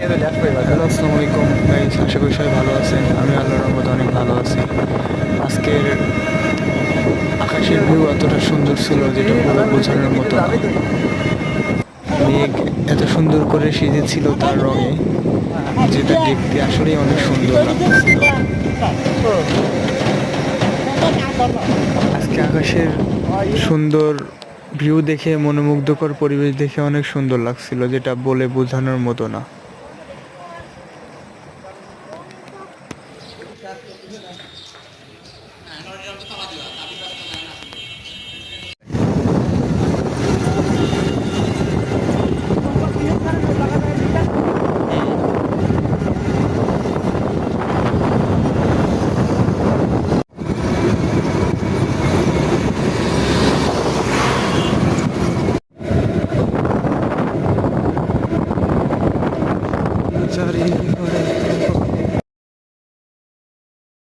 Hello, আসসালামু আলাইকুম guys, আশা করি সবাই ভালো আছেন। আমি আল্লাহর রহমতে অনেক ভালো আছি। আজকের আকাশের ভিউ এতটা সুন্দর ছিল যেটা বলে বোঝানোর মতো না। মেঘ এত সুন্দর করে সেজেছিল তার রঙে, যেটা দেখতে আসলেই অনেক সুন্দর লাগতেছিল। আজকে আকাশের সুন্দর ভিউ দেখে, মনোমুগ্ধকর পরিবেশ দেখে অনেক সুন্দর লাগছিল, যেটা বলে বোঝানোর মতো না। চারি ঘরে